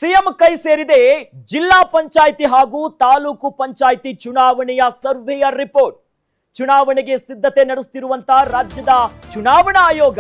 CM ಕೈ ಸೇರಿದೆ ಜಿಲ್ಲಾ ಪಂಚಾಯಿತಿ ಹಾಗೂ ತಾಲೂಕು ಪಂಚಾಯಿತಿ ಚುನಾವಣೆಯ ಸರ್ವೆಯ ರಿಪೋರ್ಟ್. ಚುನಾವಣೆಗೆ ಸಿದ್ಧತೆ ನಡೆಸುತ್ತಿರುವಂತಹ ರಾಜ್ಯದ ಚುನಾವಣಾ ಆಯೋಗ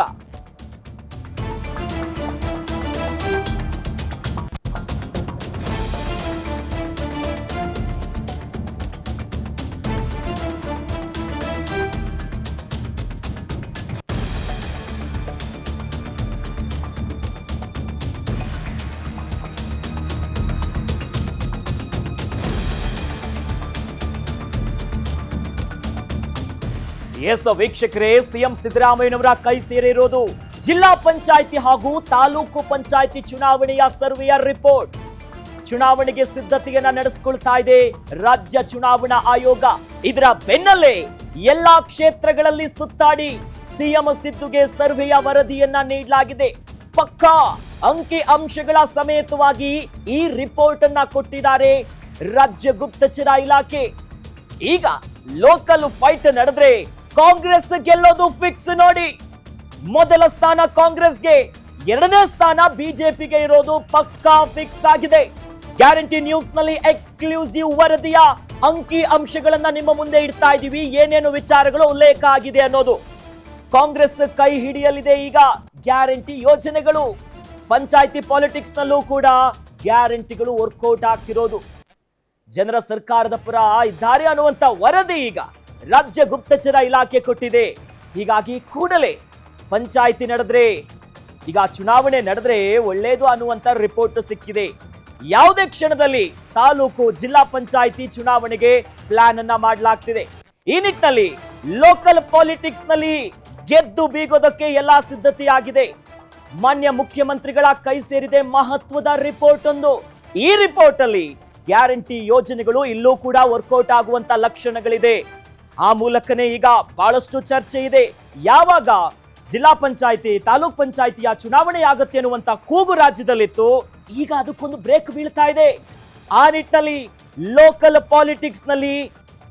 ವೀಕ್ಷಕರೇ, ಸಿಎಂ ಸಿದ್ದರಾಮಯ್ಯನವರ ಕೈ ಸೇರಿರೋದು ಜಿಲ್ಲಾ ಪಂಚಾಯಿತಿ ಹಾಗೂ ತಾಲೂಕು ಪಂಚಾಯಿತಿ ಚುನಾವಣೆಯ ಸರ್ವೆಯ ರಿಪೋರ್ಟ್. ಚುನಾವಣೆಗೆ ಸಿದ್ಧತೆಯನ್ನ ನಡೆಸಿಕೊಳ್ತಾ ಇದೆ ರಾಜ್ಯ ಚುನಾವಣಾ ಆಯೋಗ. ಇದರ ಬೆನ್ನಲ್ಲೇ ಎಲ್ಲಾ ಕ್ಷೇತ್ರಗಳಲ್ಲಿ ಸುತ್ತಾಡಿ ಸಿಎಂ ಸಿದ್ದುಗೆ ಸರ್ವೆಯ ವರದಿಯನ್ನ ನೀಡಲಾಗಿದೆ. ಪಕ್ಕಾ ಅಂಕಿ ಅಂಶಗಳ ಸಮೇತವಾಗಿ ಈ ರಿಪೋರ್ಟ್ ಅನ್ನ ಕೊಟ್ಟಿದ್ದಾರೆ ರಾಜ್ಯ ಗುಪ್ತಚರ ಇಲಾಖೆ. ಈಗ ಲೋಕಲ್ ಫೈಟ್ ನಡೆದ್ರೆ ಕಾಂಗ್ರೆಸ್ ಗೆಲ್ಲೋದು ಫಿಕ್ಸ್ ನೋಡಿ. ಮೊದಲ ಸ್ಥಾನ ಕಾಂಗ್ರೆಸ್ಗೆ, ಎರಡನೇ ಸ್ಥಾನ ಬಿಜೆಪಿಗೆ ಇರೋದು ಪಕ್ಕಾ ಫಿಕ್ಸ್ ಆಗಿದೆ. ಗ್ಯಾರಂಟಿ ನ್ಯೂಸ್ ನಲ್ಲಿ ಎಕ್ಸ್ಕ್ಲೂಸಿವ್ ವರದಿಯ ಅಂಕಿ ಅಂಶಗಳನ್ನ ನಿಮ್ಮ ಮುಂದೆ ಇಡ್ತಾ ಇದೀವಿ. ಏನೇನು ವಿಚಾರಗಳು ಉಲ್ಲೇಖ ಆಗಿದೆ ಅನ್ನೋದು. ಕಾಂಗ್ರೆಸ್ ಕೈ ಹಿಡಿಯಲಿದೆ ಈಗ ಗ್ಯಾರಂಟಿ ಯೋಜನೆಗಳು. ಪಂಚಾಯಿತಿ ಪಾಲಿಟಿಕ್ಸ್ ನಲ್ಲೂ ಕೂಡ ಗ್ಯಾರಂಟಿಗಳು ವರ್ಕೌಟ್ ಆಗ್ತಿರೋದು. ಜನರ ಸರ್ಕಾರದ ಪರ ಇದ್ದಾರೆ ಅನ್ನುವಂತ ವರದಿ ಈಗ ರಾಜ್ಯ ಗುಪ್ತಚರ ಇಲಾಖೆ ಕೊಟ್ಟಿದೆ. ಹೀಗಾಗಿ ಕೂಡಲೇ ಪಂಚಾಯಿತಿ ನಡೆದ್ರೆ, ಈಗ ಚುನಾವಣೆ ನಡೆದ್ರೆ ಒಳ್ಳೇದು ಅನ್ನುವಂತ ರಿಪೋರ್ಟ್ ಸಿಕ್ಕಿದೆ. ಯಾವುದೇ ಕ್ಷಣದಲ್ಲಿ ತಾಲೂಕು ಜಿಲ್ಲಾ ಪಂಚಾಯಿತಿ ಚುನಾವಣೆಗೆ ಪ್ಲಾನ್ ಅನ್ನ ಮಾಡಲಾಗ್ತಿದೆ. ಈ ನಿಟ್ಟಿನಲ್ಲಿ ಲೋಕಲ್ ಪಾಲಿಟಿಕ್ಸ್ ನಲ್ಲಿ ಗೆದ್ದು ಬೀಗೋದಕ್ಕೆ ಎಲ್ಲಾ ಸಿದ್ಧತೆಯಾಗಿದೆ. ಮಾನ್ಯ ಮುಖ್ಯಮಂತ್ರಿಗಳ ಕೈ ಸೇರಿದೆ ಮಹತ್ವದ ರಿಪೋರ್ಟ್ ಒಂದು. ಈ ರಿಪೋರ್ಟ್ ಅಲ್ಲಿ ಗ್ಯಾರಂಟಿ ಯೋಜನೆಗಳು ಇಲ್ಲೂ ಕೂಡ ವರ್ಕೌಟ್ ಆಗುವಂತ ಲಕ್ಷಣಗಳಿದೆ. ಆ ಮೂಲಕನೇ ಈಗ ಬಹಳಷ್ಟು ಚರ್ಚೆ ಇದೆ. ಯಾವಾಗ ಜಿಲ್ಲಾ ಪಂಚಾಯಿತಿ ತಾಲೂಕ್ ಪಂಚಾಯಿತಿಯ ಚುನಾವಣೆ ಆಗುತ್ತೆ ಅನ್ನುವಂತ ಕೂಗು ರಾಜ್ಯದಲ್ಲಿತ್ತು. ಈಗ ಅದಕ್ಕೊಂದು ಬ್ರೇಕ್ ಬೀಳ್ತಾ ಇದೆ. ಆ ನಿಟ್ಟಿನಲ್ಲಿ ಲೋಕಲ್ ಪಾಲಿಟಿಕ್ಸ್ ನಲ್ಲಿ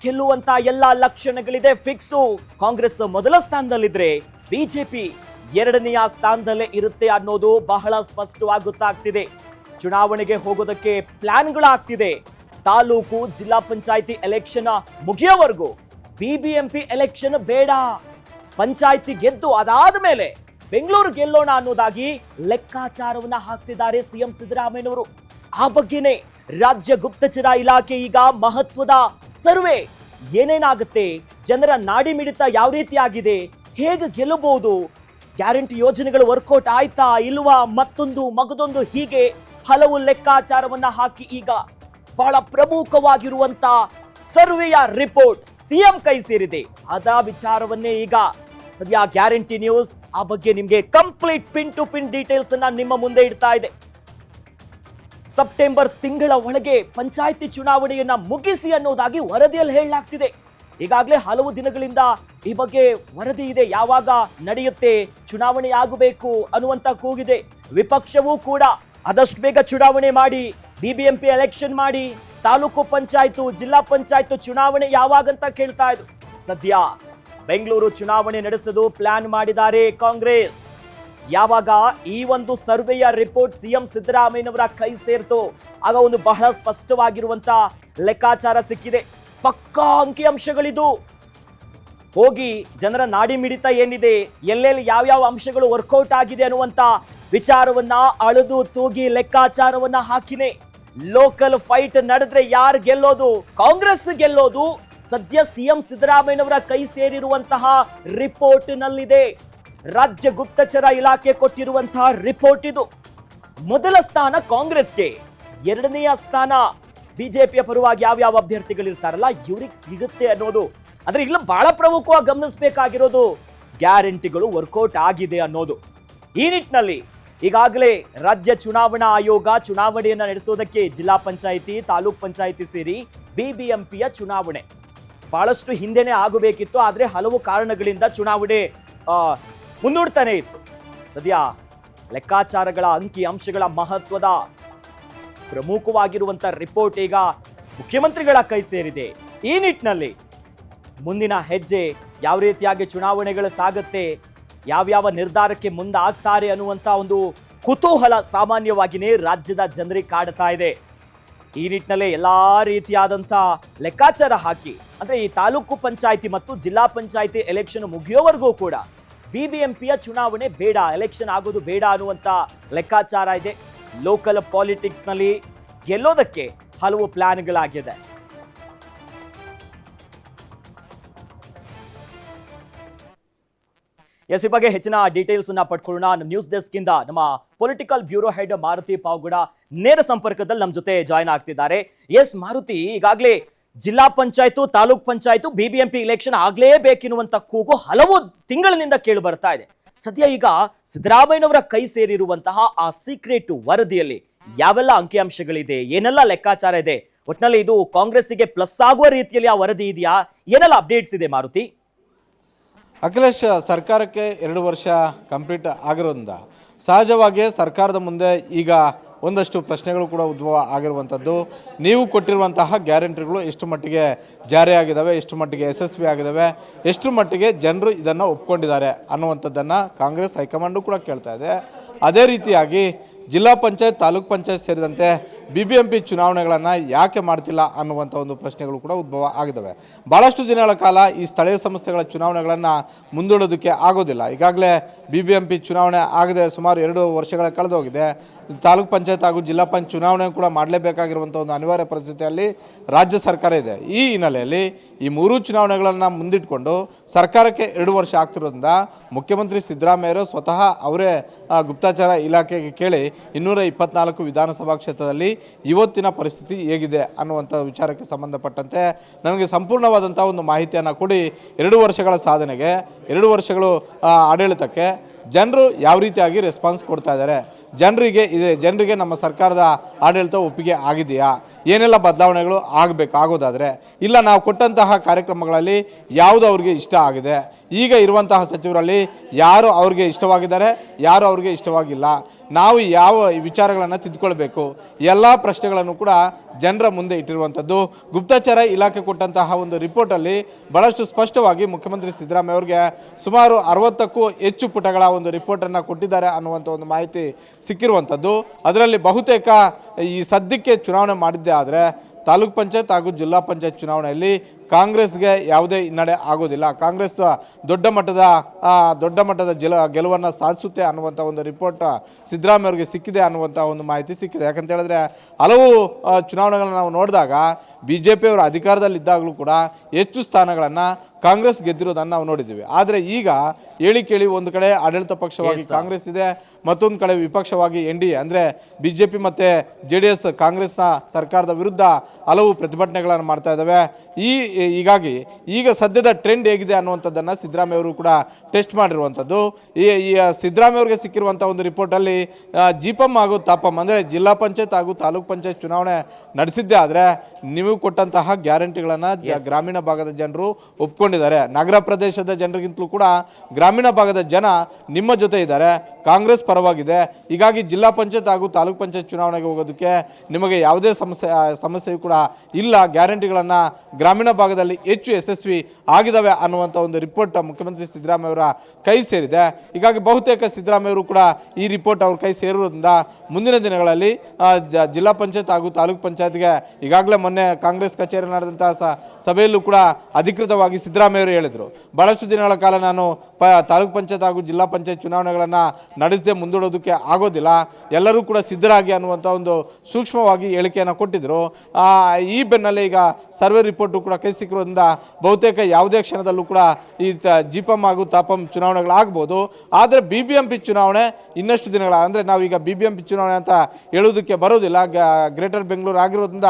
ಗೆಲ್ಲುವಂತ ಎಲ್ಲಾ ಲಕ್ಷಣಗಳಿದೆ. ಫಿಕ್ಸು. ಕಾಂಗ್ರೆಸ್ ಮೊದಲ ಸ್ಥಾನದಲ್ಲಿದ್ರೆ ಬಿಜೆಪಿ ಎರಡನೆಯ ಸ್ಥಾನದಲ್ಲೇ ಇರುತ್ತೆ ಅನ್ನೋದು ಬಹಳ ಸ್ಪಷ್ಟವಾಗಿ ಗೊತ್ತಾಗ್ತಿದೆ. ಚುನಾವಣೆಗೆ ಹೋಗೋದಕ್ಕೆ ಪ್ಲಾನ್ಗಳಾಗ್ತಿದೆ. ತಾಲೂಕು ಜಿಲ್ಲಾ ಪಂಚಾಯಿತಿ ಎಲೆಕ್ಷನ್ ಮುಗಿಯೋವರೆಗೂ ಬಿಬಿಎಂಪಿ ಎಲೆಕ್ಷನ್ ಬೇಡ, ಪಂಚಾಯಿತಿ ಗೆದ್ದು ಅದಾದ ಮೇಲೆ ಬೆಂಗಳೂರು ಗೆಲ್ಲೋಣ ಅನ್ನೋದಾಗಿ ಲೆಕ್ಕಾಚಾರವನ್ನ ಹಾಕ್ತಿದ್ದಾರೆ ಸಿಎಂ ಸಿದ್ದರಾಮಯ್ಯನವರು. ಆ ಬಗ್ಗೆನೇ ರಾಜ್ಯ ಗುಪ್ತಚರ ಇಲಾಖೆ ಈಗ ಮಹತ್ವದ ಸರ್ವೆ. ಏನೇನಾಗುತ್ತೆ, ಜನರ ನಾಡಿ ಮಿಡಿತ ಯಾವ ರೀತಿ ಆಗಿದೆ, ಹೇಗೆ ಗೆಲ್ಲಬಹುದು, ಗ್ಯಾರಂಟಿ ಯೋಜನೆಗಳು ವರ್ಕೌಟ್ ಆಯ್ತಾ ಇಲ್ವಾ, ಮತ್ತೊಂದು ಮಗದೊಂದು, ಹೀಗೆ ಹಲವು ಲೆಕ್ಕಾಚಾರವನ್ನ ಹಾಕಿ ಈಗ ಬಹಳ ಪ್ರಮುಖವಾಗಿರುವಂತ ಸರ್ವೆಯ ರಿಪೋರ್ಟ್ ಸಿಎಂ ಕೈ ಸೇರಿದೆ. ಅದ ವಿಚಾರವನ್ನೇ ಈಗ ಸದ್ಯ ಗ್ಯಾರಂಟಿ ನ್ಯೂಸ್ ಆ ಬಗ್ಗೆ ನಿಮ್ಗೆ complete pin to pin details ಅನ್ನ ನಿಮ್ಮ ಮುಂದೆ ಇಡ್ತಾ ಇದೆ. ಸೆಪ್ಟೆಂಬರ್ ತಿಂಗಳ ಒಳಗೆ ಪಂಚಾಯಿತಿ ಚುನಾವಣೆಯನ್ನ ಮುಗಿಸಿ ಅನ್ನೋದಾಗಿ ವರದಿಯಲ್ಲಿ ಹೇಳಲಾಗ್ತಿದೆ. ಈಗಾಗಲೇ ಹಲವು ದಿನಗಳಿಂದ ಈ ಬಗ್ಗೆ ವರದಿ ಇದೆ. ಯಾವಾಗ ನಡೆಯುತ್ತೆ, ಚುನಾವಣೆ ಆಗಬೇಕು ಅನ್ನುವಂತ ಕೂಗಿದೆ. ವಿಪಕ್ಷವೂ ಕೂಡ ಆದಷ್ಟು ಬೇಗ ಚುನಾವಣೆ ಮಾಡಿ, ಬಿಬಿಎಂಪಿ ಎಲೆಕ್ಷನ್ ಮಾಡಿ, ತಾಲೂಕು ಪಂಚಾಯತ್ ಜಿಲ್ಲಾ ಪಂಚಾಯತ್ ಚುನಾವಣೆ ಯಾವಾಗಂತ ಕೇಳ್ತಾ ಇದ್ರು. ಸದ್ಯ ಬೆಂಗಳೂರು ಚುನಾವಣೆ ನಡೆಸಲು ಪ್ಲಾನ್ ಮಾಡಿದ್ದಾರೆ ಕಾಂಗ್ರೆಸ್. ಯಾವಾಗ ಈ ಒಂದು ಸರ್ವೆಯ ರಿಪೋರ್ಟ್ ಸಿಎಂ ಸಿದ್ದರಾಮಯ್ಯನವರ ಕೈ ಸೇರ್ತು, ಆಗ ಒಂದು ಬಹಳ ಸ್ಪಷ್ಟವಾಗಿರುವಂತ ಲೆಕ್ಕಾಚಾರ ಸಿಕ್ಕಿದೆ. ಪಕ್ಕಾ ಅಂಕಿ ಅಂಶಗಳಿದು. ಹೋಗಿ ಜನರ ನಾಡಿ ಮಿಡಿತ ಏನಿದೆ, ಎಲ್ಲೆಲ್ಲಿ ಯಾವ್ಯಾವ ಅಂಶಗಳು ವರ್ಕೌಟ್ ಆಗಿದೆ ಅನ್ನುವಂತ ವಿಚಾರವನ್ನ ಅಳೆದು ತೂಗಿ ಲೆಕ್ಕಾಚಾರವನ್ನ ಹಾಕಿನೆ. ಲೋಕಲ್ ಫೈಟ್ ನಡೆದ್ರೆ ಯಾರು ಗೆಲ್ಲೋದು? ಕಾಂಗ್ರೆಸ್ ಗೆಲ್ಲೋದು ಸದ್ಯ ಸಿಎಂ ಸಿದ್ದರಾಮಯ್ಯನವರ ಕೈ ಸೇರಿರುವಂತಹ ರಿಪೋರ್ಟ್ ನಲ್ಲಿದೆ. ರಾಜ್ಯ ಗುಪ್ತಚರ ಇಲಾಖೆ ಕೊಟ್ಟಿರುವಂತಹ ರಿಪೋರ್ಟ್ ಇದು. ಮೊದಲ ಸ್ಥಾನ ಕಾಂಗ್ರೆಸ್ಗೆ, ಎರಡನೆಯ ಸ್ಥಾನ ಬಿಜೆಪಿಯ ಪರವಾಗಿ ಯಾವ್ಯಾವ ಅಭ್ಯರ್ಥಿಗಳಿರ್ತಾರಲ್ಲ ಇವ್ರಿಗೆ ಸಿಗುತ್ತೆ ಅನ್ನೋದು. ಅಂದ್ರೆ ಇಲ್ಲ ಬಹಳ ಪ್ರಮುಖವಾಗಿ ಗಮನಿಸಬೇಕಾಗಿರೋದು ಗ್ಯಾರಂಟಿಗಳು ವರ್ಕೌಟ್ ಆಗಿದೆ ಅನ್ನೋದು. ಈ ನಿಟ್ಟಿನಲ್ಲಿ ಈಗಾಗಲೇ ರಾಜ್ಯ ಚುನಾವಣಾ ಆಯೋಗ ಚುನಾವಣೆಯನ್ನ ನಡೆಸೋದಕ್ಕೆ ಜಿಲ್ಲಾ ಪಂಚಾಯಿತಿ ತಾಲೂಕ್ ಪಂಚಾಯಿತಿ ಸೇರಿ ಬಿಬಿಎಂಪಿಯ ಚುನಾವಣೆ ಬಹಳಷ್ಟು ಹಿಂದೆನೆ ಆಗಬೇಕಿತ್ತು. ಆದ್ರೆ ಹಲವು ಕಾರಣಗಳಿಂದ ಚುನಾವಣೆ ಮುನ್ನೂಡ್ತಾನೆ ಇತ್ತು. ಸದ್ಯ ಲೆಕ್ಕಾಚಾರಗಳ ಅಂಕಿ ಅಂಶಗಳ ಮಹತ್ವದ ಪ್ರಮುಖವಾಗಿರುವಂತ ರಿಪೋರ್ಟ್ ಈಗ ಮುಖ್ಯಮಂತ್ರಿಗಳ ಕೈ ಸೇರಿದೆ. ಈ ನಿಟ್ಟಿನಲ್ಲಿ ಮುಂದಿನ ಹೆಜ್ಜೆ ಯಾವ ರೀತಿಯಾಗಿ ಚುನಾವಣೆಗಳು ಸಾಗುತ್ತೆ, ಯಾವ್ಯಾವ ನಿರ್ಧಾರಕ್ಕೆ ಮುಂದಾಗ್ತಾರೆ ಅನ್ನುವಂತ ಒಂದು ಕುತೂಹಲ ಸಾಮಾನ್ಯವಾಗಿಯೇ ರಾಜ್ಯದ ಜನರಿಗೆ ಕಾಡ್ತಾ ಇದೆ. ಈ ನಿಟ್ಟಿನಲ್ಲೇ ಎಲ್ಲಾ ರೀತಿಯಾದಂಥ ಲೆಕ್ಕಾಚಾರ ಹಾಕಿ, ಅಂದ್ರೆ ಈ ತಾಲೂಕು ಪಂಚಾಯಿತಿ ಮತ್ತು ಜಿಲ್ಲಾ ಪಂಚಾಯಿತಿ ಎಲೆಕ್ಷನ್ ಮುಗಿಯೋವರೆಗೂ ಕೂಡ ಬಿಬಿಎಂಪಿಯ ಚುನಾವಣೆ ಬೇಡ, ಎಲೆಕ್ಷನ್ ಆಗೋದು ಬೇಡ ಅನ್ನುವಂಥ ಲೆಕ್ಕಾಚಾರ ಇದೆ. ಲೋಕಲ್ ಪಾಲಿಟಿಕ್ಸ್ನಲ್ಲಿ ಗೆಲ್ಲೋದಕ್ಕೆ ಹಲವು ಪ್ಲಾನ್ಗಳಾಗಿದೆ. ಈ ಬಗ್ಗೆ ಹೆಚ್ಚಿನ ಡೀಟೇಲ್ಸ್ ಅನ್ನ ಪಡ್ಕೊಳ್ಳೋಣ. ನಮ್ಮ ನ್ಯೂಸ್ ಡೆಸ್ಕ್ ಇಂದ ನಮ್ಮ political bureau head Maruti Pavagada ನೇರ ಸಂಪರ್ಕದಲ್ಲಿ ನಮ್ಮ ಜೊತೆ ಜಾಯ್ನ್ ಆಗ್ತಿದ್ದಾರೆ. ಎಸ್ ಮಾರುತಿ, ಈಗಾಗಲೇ ಜಿಲ್ಲಾ ಪಂಚಾಯತ್, ತಾಲೂಕ್ ಪಂಚಾಯತ್, ಬಿಬಿಎಂಪಿ ಇಲೆಕ್ಷನ್ ಆಗ್ಲೇಬೇಕೆನ್ನುವಂತ ಕೂಗು ಹಲವು ತಿಂಗಳಿನಿಂದ ಕೇಳಿ ಬರ್ತಾ ಇದೆ. ಸದ್ಯ ಈಗ ಸಿದ್ದರಾಮಯ್ಯನವರ ಕೈ ಸೇರಿರುವಂತಹ ಆ ಸೀಕ್ರೆಟ್ ವರದಿಯಲ್ಲಿ ಯಾವೆಲ್ಲ ಅಂಕಿಅಂಶಗಳಿದೆ, ಏನೆಲ್ಲ ಲೆಕ್ಕಾಚಾರ ಇದೆ, ಒಟ್ಟಿನಲ್ಲಿ ಇದು ಕಾಂಗ್ರೆಸ್ಸಿಗೆ ಪ್ಲಸ್ ಆಗುವ ರೀತಿಯಲ್ಲಿ ಆ ವರದಿ ಇದೆಯಾ, ಏನೆಲ್ಲ ಅಪ್ಡೇಟ್ಸ್ ಇದೆ ಮಾರುತಿ? ಅಖಿಲೇಶ್, ಸರ್ಕಾರಕ್ಕೆ 2 ವರ್ಷ ಕಂಪ್ಲೀಟ್ ಆಗಿರೋದ್ರಿಂದ ಸಹಜವಾಗಿ ಸರ್ಕಾರದ ಮುಂದೆ ಈಗ ಒಂದಷ್ಟು ಪ್ರಶ್ನೆಗಳು ಕೂಡ ಉದ್ಭವ ಆಗಿರುವಂಥದ್ದು. ನೀವು ಕೊಟ್ಟಿರುವಂತಹ ಗ್ಯಾರಂಟಿಗಳು ಎಷ್ಟು ಮಟ್ಟಿಗೆ ಜಾರಿಯಾಗಿದ್ದಾವೆ, ಎಷ್ಟು ಮಟ್ಟಿಗೆ ಯಶಸ್ವಿ ಆಗಿದ್ದಾವೆ, ಎಷ್ಟು ಮಟ್ಟಿಗೆ ಜನರು ಇದನ್ನು ಒಪ್ಕೊಂಡಿದ್ದಾರೆ ಅನ್ನುವಂಥದ್ದನ್ನು ಕಾಂಗ್ರೆಸ್ ಹೈಕಮಾಂಡು ಕೂಡ ಕೇಳ್ತಾ ಇದೆ. ಅದೇ ರೀತಿಯಾಗಿ ಜಿಲ್ಲಾ ಪಂಚಾಯತ್, ತಾಲೂಕ್ ಪಂಚಾಯತ್ ಸೇರಿದಂತೆ ಬಿಬಿಎಂಪಿ ಚುನಾವಣೆಗಳನ್ನು ಯಾಕೆ ಮಾಡ್ತಿಲ್ಲ ಅನ್ನುವಂಥ ಒಂದು ಪ್ರಶ್ನೆಗಳು ಕೂಡ ಉದ್ಭವ ಆಗಿದ್ದಾವೆ. ಭಾಳಷ್ಟು ದಿನಗಳ ಕಾಲ ಈ ಸ್ಥಳೀಯ ಸಂಸ್ಥೆಗಳ ಚುನಾವಣೆಗಳನ್ನು ಮುಂದೂಡೋದಕ್ಕೆ ಆಗೋದಿಲ್ಲ. ಈಗಾಗಲೇ ಬಿಬಿಎಂಪಿ ಚುನಾವಣೆ ಆಗದೆ ಸುಮಾರು 2 ವರ್ಷಗಳ ಕಳೆದೋಗಿದೆ. ತಾಲೂಕ್ ಪಂಚಾಯತ್ ಹಾಗೂ ಜಿಲ್ಲಾ ಪಂಚಾಯತ್ ಚುನಾವಣೆ ಕೂಡ ಮಾಡಲೇಬೇಕಾಗಿರುವಂಥ ಒಂದು ಅನಿವಾರ್ಯ ಪರಿಸ್ಥಿತಿಯಲ್ಲಿ ರಾಜ್ಯ ಸರ್ಕಾರ ಇದೆ. ಈ ಹಿನ್ನೆಲೆಯಲ್ಲಿ ಈ 3 ಚುನಾವಣೆಗಳನ್ನು ಮುಂದಿಟ್ಕೊಂಡು ಸರ್ಕಾರಕ್ಕೆ 2 ವರ್ಷ ಆಗ್ತಿರೋದ್ರಿಂದ ಮುಖ್ಯಮಂತ್ರಿ ಸಿದ್ದರಾಮಯ್ಯರು ಸ್ವತಃ ಅವರೇ ಗುಪ್ತಚರ ಇಲಾಖೆಗೆ ಕೇಳಿ 224 ವಿಧಾನಸಭಾ ಕ್ಷೇತ್ರದಲ್ಲಿ ಇವತ್ತಿನ ಪರಿಸ್ಥಿತಿ ಹೇಗಿದೆ ಅನ್ನುವಂಥ ವಿಚಾರಕ್ಕೆ ಸಂಬಂಧಪಟ್ಟಂತೆ ನನಗೆ ಸಂಪೂರ್ಣವಾದಂಥ ಒಂದು ಮಾಹಿತಿಯನ್ನು ಕೊಡಿ, 2 ವರ್ಷಗಳ ಸಾಧನೆಗೆ, 2 ವರ್ಷಗಳು ಆಡಳಿತಕ್ಕೆ ಜನರು ಯಾವ ರೀತಿಯಾಗಿ ರೆಸ್ಪಾನ್ಸ್ ಕೊಡ್ತಾ ಇದ್ದಾರೆ, ಜನರಿಗೆ ನಮ್ಮ ಸರ್ಕಾರದ ಆಡಳಿತ ಒಪ್ಪಿಗೆ ಆಗಿದೆಯಾ, ಏನೆಲ್ಲ ಬದಲಾವಣೆಗಳು ಆಗೋದಾದರೆ, ಇಲ್ಲ ನಾವು ಕೊಟ್ಟಂತಹ ಕಾರ್ಯಕ್ರಮಗಳಲ್ಲಿ ಯಾವುದು ಅವ್ರಿಗೆ ಇಷ್ಟ ಆಗಿದೆ, ಈಗ ಇರುವಂತಹ ಸಚಿವರಲ್ಲಿ ಯಾರು ಅವ್ರಿಗೆ ಇಷ್ಟವಾಗಿದ್ದಾರೆ, ಯಾರು ಅವ್ರಿಗೆ ಇಷ್ಟವಾಗಿಲ್ಲ, ನಾವು ಯಾವ ವಿಚಾರಗಳನ್ನು ತಿದ್ದುಕೊಳ್ಬೇಕು, ಎಲ್ಲ ಪ್ರಶ್ನೆಗಳನ್ನು ಕೂಡ ಜನರ ಮುಂದೆ ಇಟ್ಟಿರುವಂಥದ್ದು. ಗುಪ್ತಚರ ಇಲಾಖೆ ಕೊಟ್ಟಂತಹ ಒಂದು ರಿಪೋರ್ಟಲ್ಲಿ ಭಾಳಷ್ಟು ಸ್ಪಷ್ಟವಾಗಿ ಮುಖ್ಯಮಂತ್ರಿ ಸಿದ್ದರಾಮಯ್ಯ ಅವರಿಗೆ ಸುಮಾರು 60ಕ್ಕೂ ಹೆಚ್ಚು ಪುಟಗಳ ಒಂದು ರಿಪೋರ್ಟನ್ನು ಕೊಟ್ಟಿದ್ದಾರೆ ಅನ್ನುವಂಥ ಒಂದು ಮಾಹಿತಿ ಸಿಕ್ಕಿರುವಂಥದ್ದು. ಅದರಲ್ಲಿ ಬಹುತೇಕ ಈ ಸದ್ಯಕ್ಕೆ ಚುನಾವಣೆ ಮಾಡಿದ್ದೇ ಆದರೆ ತಾಲೂಕ್ ಪಂಚಾಯತ್ ಹಾಗೂ ಜಿಲ್ಲಾ ಪಂಚಾಯತ್ ಚುನಾವಣೆಯಲ್ಲಿ ಕಾಂಗ್ರೆಸ್ಗೆ ಯಾವುದೇ ಹಿನ್ನಡೆ ಆಗೋದಿಲ್ಲ, ಕಾಂಗ್ರೆಸ್ ದೊಡ್ಡ ಮಟ್ಟದ ಗೆಲುವನ್ನು ಸಾಧಿಸುತ್ತೆ ಅನ್ನುವಂಥ ಒಂದು ರಿಪೋರ್ಟ್ ಸಿದ್ದರಾಮಯ್ಯ ಅವರಿಗೆ ಸಿಕ್ಕಿದೆ ಅನ್ನುವಂಥ ಒಂದು ಮಾಹಿತಿ ಸಿಕ್ಕಿದೆ. ಯಾಕಂತ ಹೇಳಿದ್ರೆ ಹಲವು ಚುನಾವಣೆಗಳನ್ನು ನಾವು ನೋಡಿದಾಗ BJP ಅವರು ಅಧಿಕಾರದಲ್ಲಿದ್ದಾಗಲೂ ಕೂಡ ಹೆಚ್ಚು ಸ್ಥಾನಗಳನ್ನು ಕಾಂಗ್ರೆಸ್ ಗೆದ್ದಿರೋದನ್ನು ನಾವು ನೋಡಿದ್ದೀವಿ. ಆದರೆ ಈಗ ಕೇಳಿ ಒಂದು ಕಡೆ ಆಡಳಿತ ಪಕ್ಷವಾಗಿ ಕಾಂಗ್ರೆಸ್ ಇದೆ, ಮತ್ತೊಂದು ಕಡೆ ವಿಪಕ್ಷವಾಗಿ NDA ಅಂದರೆ BJP ಮತ್ತು JDS ಕಾಂಗ್ರೆಸ್ನ ಸರ್ಕಾರದ ವಿರುದ್ಧ ಹಲವು ಪ್ರತಿಭಟನೆಗಳನ್ನು ಮಾಡ್ತಾ ಇದ್ದಾವೆ. ಹೀಗಾಗಿ ಈಗ ಸದ್ಯದ ಟ್ರೆಂಡ್ ಹೇಗಿದೆ ಅನ್ನುವಂಥದ್ದನ್ನು ಸಿದ್ದರಾಮಯ್ಯ ಅವರು ಕೂಡ ಟೆಸ್ಟ್ ಮಾಡಿರುವಂಥದ್ದು. ಈ ಸಿದ್ದರಾಮಯ್ಯ ಅವರಿಗೆ ಸಿಕ್ಕಿರುವಂಥ ಒಂದು ರಿಪೋರ್ಟಲ್ಲಿ ಜಿಪಂ ಹಾಗೂ ತಾಪಂ ಅಂದರೆ ಜಿಲ್ಲಾ ಪಂಚಾಯತ್ ಹಾಗೂ ತಾಲೂಕ್ ಪಂಚಾಯತ್ ಚುನಾವಣೆ ನಡೆಸಿದ್ದೇ ಆದರೆ ನೀವು ಕೊಟ್ಟಂತಹ ಗ್ಯಾರಂಟಿಗಳನ್ನು ಗ್ರಾಮೀಣ ಭಾಗದ ಜನರು ಒಪ್ಕೊಂಡಿದ್ದಾರೆ. ನಗರ ಪ್ರದೇಶದ ಜನರಿಗಿಂತಲೂ ಕೂಡ ಗ್ರಾಮೀಣ ಭಾಗದ ಜನ ನಿಮ್ಮ ಜೊತೆ ಇದ್ದಾರೆ, ಕಾಂಗ್ರೆಸ್ ಪರವಾಗಿದೆ. ಹೀಗಾಗಿ ಜಿಲ್ಲಾ ಪಂಚಾಯತ್ ಹಾಗೂ ತಾಲೂಕ್ ಪಂಚಾಯತ್ ಚುನಾವಣೆಗೆ ಹೋಗೋದಕ್ಕೆ ನಿಮಗೆ ಯಾವುದೇ ಸಮಸ್ಯೆಯೂ ಕೂಡ ಇಲ್ಲ, ಗ್ಯಾರಂಟಿಗಳನ್ನು ಗ್ರಾಮೀಣ ಭಾಗದಲ್ಲಿ ಹೆಚ್ಚು ಯಶಸ್ವಿ ಆಗಿದ್ದಾವೆ ಅನ್ನುವಂಥ ಒಂದು ರಿಪೋರ್ಟ್ ಮುಖ್ಯಮಂತ್ರಿ ಸಿದ್ದರಾಮಯ್ಯ ಅವರ ಕೈ ಸೇರಿದೆ. ಹೀಗಾಗಿ ಬಹುತೇಕ ಸಿದ್ದರಾಮಯ್ಯ ಅವರು ಕೂಡ ಈ ರಿಪೋರ್ಟ್ ಅವ್ರ ಕೈ ಸೇರಿರೋದ್ರಿಂದ ಮುಂದಿನ ದಿನಗಳಲ್ಲಿ ಜಿಲ್ಲಾ ಪಂಚಾಯತ್ ಹಾಗೂ ತಾಲೂಕ್ ಪಂಚಾಯತ್ಗೆ ಈಗಾಗಲೇ ಮೊನ್ನೆ ಕಾಂಗ್ರೆಸ್ ಕಚೇರಿ ನಡೆದಂತಹ ಸಭೆಯಲ್ಲೂ ಕೂಡ ಅಧಿಕೃತವಾಗಿ ಸಿದ್ದರಾಮಯ್ಯ ಅವರು ಹೇಳಿದರು, ಬಹಳಷ್ಟು ದಿನಗಳ ಕಾಲ ನಾನು ತಾಲೂಕ್ ಪಂಚಾಯತ್ ಹಾಗೂ ಜಿಲ್ಲಾ ಪಂಚಾಯತ್ ಚುನಾವಣೆಗಳನ್ನು ನಡೆಸದೆ ಮುಂದೂಡೋದಕ್ಕೆ ಆಗೋದಿಲ್ಲ, ಎಲ್ಲರೂ ಕೂಡ ಸಿದ್ಧರಾಗಿ ಅನ್ನುವಂಥ ಒಂದು ಸೂಕ್ಷ್ಮವಾಗಿ ಹೇಳಿಕೆಯನ್ನು ಕೊಟ್ಟಿದ್ದರು. ಈ ಬೆನ್ನಲ್ಲೇ ಈಗ ಸರ್ವೆ ರಿಪೋರ್ಟು ಕೂಡ ಕೈ ಸಿಕ್ಕಿರೋದ್ರಿಂದ ಬಹುತೇಕ ಯಾವುದೇ ಕ್ಷಣದಲ್ಲೂ ಕೂಡ ಈ ಜಿಪಂ ಹಾಗೂ ತಾಪಂ ಚುನಾವಣೆಗಳಾಗ್ಬೋದು. ಆದರೆ BBMP ಚುನಾವಣೆ ಇನ್ನಷ್ಟು ದಿನಗಳ ಅಂದರೆ ನಾವೀಗ BBMP ಚುನಾವಣೆ ಅಂತ ಹೇಳೋದಕ್ಕೆ ಬರೋದಿಲ್ಲ, ಗ್ರೇಟರ್ ಬೆಂಗಳೂರು ಆಗಿರೋದ್ರಿಂದ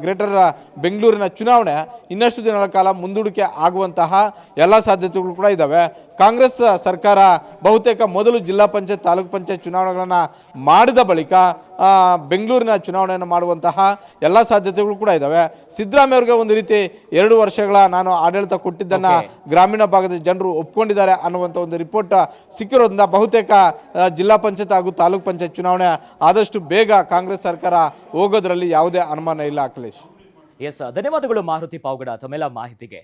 ಗ್ರೇಟರ್ ಬೆಂಗಳೂರಿನ ಚುನಾವಣೆ ಇನ್ನಷ್ಟು ದಿನಗಳ ಕಾಲ ಮುಂದೂಡಿಕೆ ಆಗುವಂತಹ ಎಲ್ಲ ಸಾಧ್ಯತೆಗಳು ಕೂಡ ಇದ್ದಾವೆ. ಕಾಂಗ್ರೆಸ್ ಸರ್ಕಾರ ಬಹುತೇಕ ಮೊದಲು ಜಿಲ್ಲಾ ಪಂಚಾಯತ್ ತಾಲೂಕ್ ಪಂಚಾಯತ್ ಚುನಾವಣೆಗಳನ್ನು ಮಾಡಿದ ಬಳಿಕ ಬೆಂಗಳೂರಿನ ಚುನಾವಣೆಯನ್ನು ಮಾಡುವಂತಹ ಎಲ್ಲ ಸಾಧ್ಯತೆಗಳು ಕೂಡ ಇದ್ದಾವೆ. ಸಿದ್ದರಾಮಯ್ಯ ಅವರಿಗೆ ಒಂದು ರೀತಿ 2 ವರ್ಷಗಳ ನಾನು ಆಡಳಿತ ಕೊಟ್ಟಿದ್ದನ್ನು ಗ್ರಾಮೀಣ ಭಾಗದ ಜನರು ಒಪ್ಕೊಂಡಿದ್ದಾರೆ ಅನ್ನುವಂಥ ಒಂದು ರಿಪೋರ್ಟ್ ಸಿಕ್ಕಿರೋದ್ರಿಂದ ಬಹುತೇಕ ಜಿಲ್ಲಾ ಪಂಚಾಯತ್ ಹಾಗೂ ತಾಲೂಕ್ ಪಂಚಾಯತ್ ಚುನಾವಣೆ ಆದಷ್ಟು ಬೇಗ ಕಾಂಗ್ರೆಸ್ ಸರ್ಕಾರ ಹೋಗೋದ್ರಲ್ಲಿ ಯಾವುದೇ ಅನುಮಾನ ಇಲ್ಲ. ಅಖಿಲೇಶ್, ಎಸ್, ಧನ್ಯವಾದಗಳು ಮಾರುತಿ ಪಾವಗಡ ತಮ್ಮೆಲ್ಲ ಮಾಹಿತಿಗೆ.